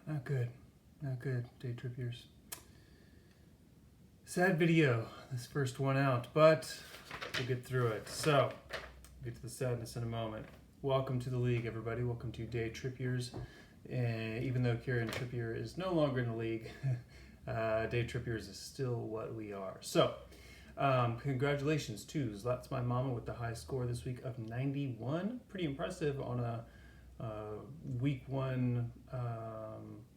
Not good. Not good, day trippiers. Sad video, this first one out, but we'll get through it. So, we'll get to the sadness in a moment. Welcome to the league, everybody. Welcome to Day Trippiers. Even though Kieran Trippier is no longer in the league, Day Trippiers is still what we are. So, congratulations to Zlat's My Mama with the high score this week of 91. Pretty impressive on a week one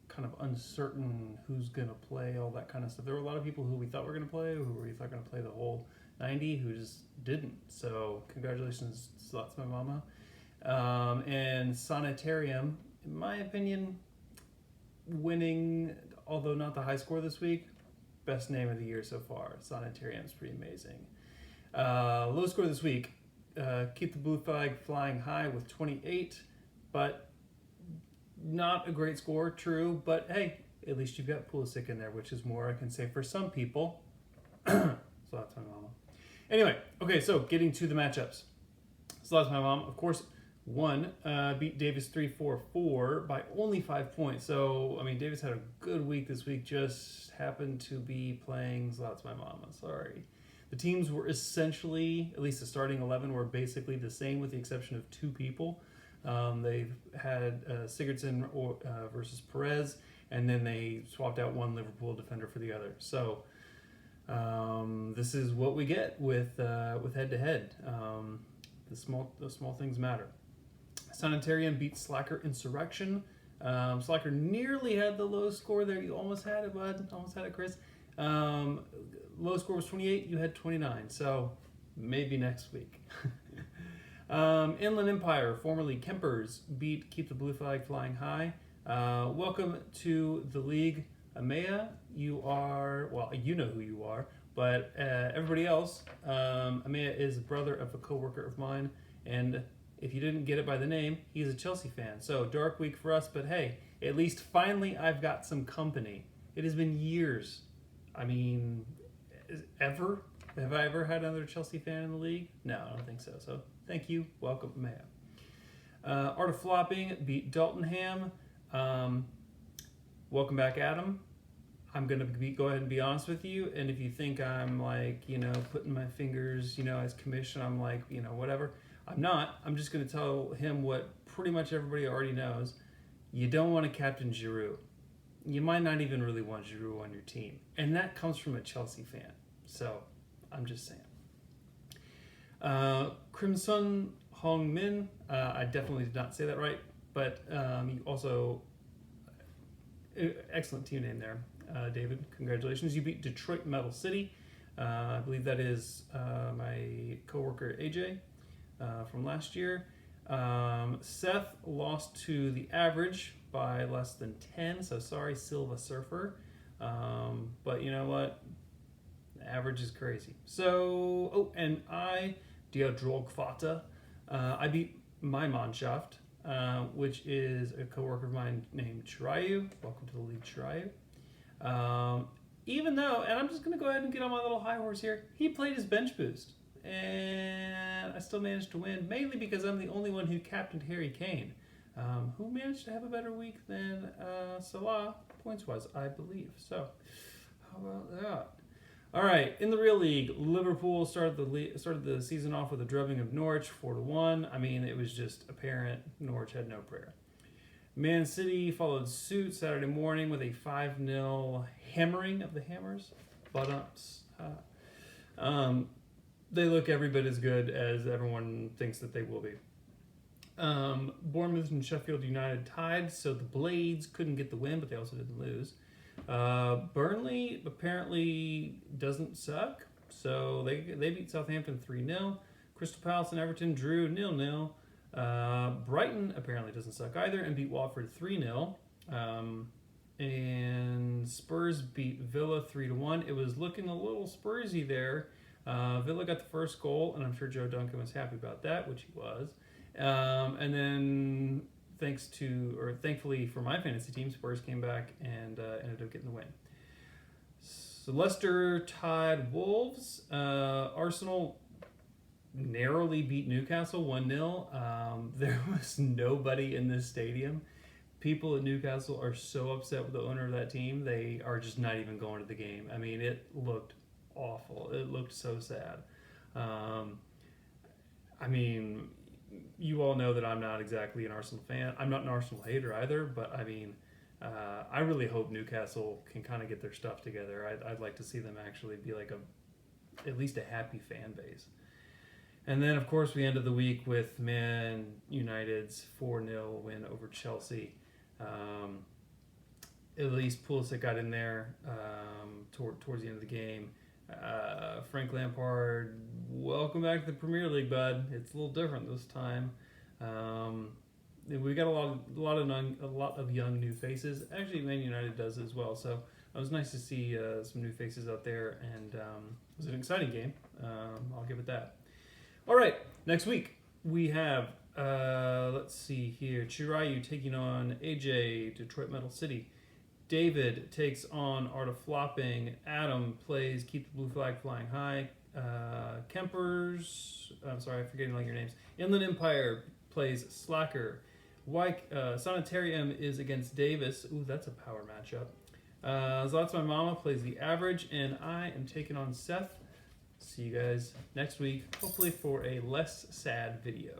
kind of uncertain who's going to play, all that kind of stuff. There were a lot of people who we thought were going to play, who we thought were going to play the whole 90, who just didn't. So congratulations, Zlat's My Mama. And Sanitarium, in my opinion, winning, although not the high score this week, best name of the year so far. Sanitarium's pretty amazing. Low score this week, Keep the Blue Flag Flying High with 28, but not a great score, true, but hey, at least you've got Pulisic in there, which is more I can say for some people. So that's my mama. Anyway, okay, so getting to the matchups. So that's my mom, of course, won, beat Davis 3-4-4 by only 5 points. So, I mean, Davis had a good week this week, just happened to be playing Zlat's My Mama, sorry. The teams were essentially, at least the starting 11, were basically the same with the exception of two people. They've had Sigurdsson versus Perez, and then they swapped out one Liverpool defender for the other. So this is what we get with head-to-head. The small things matter. Sanitarium beat Slacker Insurrection. Slacker nearly had the low score there. You almost had it, bud. Almost had it, Chris. Low score was 28. You had 29. So maybe next week. Inland Empire, formerly Kempers, beat Keep the Blue Flag Flying High. Welcome to the league. Amaya, you are, well, you know who you are, but everybody else, Amaya is a brother of a coworker of mine, and if you didn't get it by the name, he's a Chelsea fan. So dark week for us, but hey, at least finally I've got some company. It has been years. I mean, ever? Have I ever had another Chelsea fan in the league? No, I don't think so. So thank you. Welcome, Maya. Art of Flopping beat Daltonham. Welcome back, Adam. I'm going to go ahead and be honest with you. And if you think I'm like, putting my fingers, as commission, I'm like, whatever. I'm not. I'm just going to tell him what pretty much everybody already knows. You don't want to captain Giroud. You might not even really want Giroud on your team. And that comes from a Chelsea fan. So I'm just saying. Crimson Hong Min, I definitely did not say that right, but you also, excellent team name there, David, congratulations. You beat Detroit Metal City. I believe that is my coworker AJ from last year. Seth lost to the average by less than 10, so sorry, Silva Surfer. But you know what? Average is crazy. So, and Der Drogfata, I beat my Mannschaft, which is a coworker of mine named Chirayu. Welcome to the league, Chirayu. Even though, and I'm just going to go ahead and get on my little high horse here, he played his bench boost. And I still managed to win, mainly because I'm the only one who captained Harry Kane, who managed to have a better week than Salah, points-wise, I believe. So, how about that? All right, in the real league, Liverpool started the season off with a drubbing of Norwich, 4-1. I mean, it was just apparent Norwich had no prayer. Man City followed suit Saturday morning with a 5-0 hammering of the Hammers. Butt-ups. They look every bit as good as everyone thinks that they will be. Bournemouth and Sheffield United tied, so the Blades couldn't get the win, but they also didn't lose. Burnley apparently doesn't suck, so they beat Southampton 3-0. Crystal Palace and Everton drew 0-0. Brighton apparently doesn't suck either and beat Watford 3-0. And Spurs beat Villa 3-1. It was looking a little Spursy there. Villa got the first goal, and I'm sure Joe Duncan was happy about that, which he was. And then thankfully for my fantasy team, Spurs came back and ended up getting the win. So Leicester tied Wolves. Arsenal narrowly beat Newcastle 1-0. There was nobody in this stadium. people at Newcastle are so upset with the owner of that team, they are just not even going to the game. I mean, it looked awful. It looked so sad. I mean, you all know that I'm not exactly an Arsenal fan. I'm not an Arsenal hater either, but I mean, I really hope Newcastle can kind of get their stuff together. I'd like to see them actually be like at least a happy fan base. And then, of course, we ended the week with Man United's 4-0 win over Chelsea. At least Pulisic got in there towards the end of the game. Frank Lampard, welcome back to the Premier League, bud. It's a little different this time. We got a lot of young new faces. Actually, Man United does as well. So it was nice to see some new faces out there, and it was an exciting game. I'll give it that. All right, next week we have let's see here. Chirayu taking on AJ, Detroit Metal City. David takes on Art of Flopping. Adam plays Keep the Blue Flag Flying High. Kempers, I'm sorry, I'm forgetting all your names. Inland Empire plays Slacker. Sanitarium is against Davis. Ooh, that's a power matchup. Zlat's My Mama plays The Average, and I am taking on Seth. See you guys next week, hopefully for a less sad video.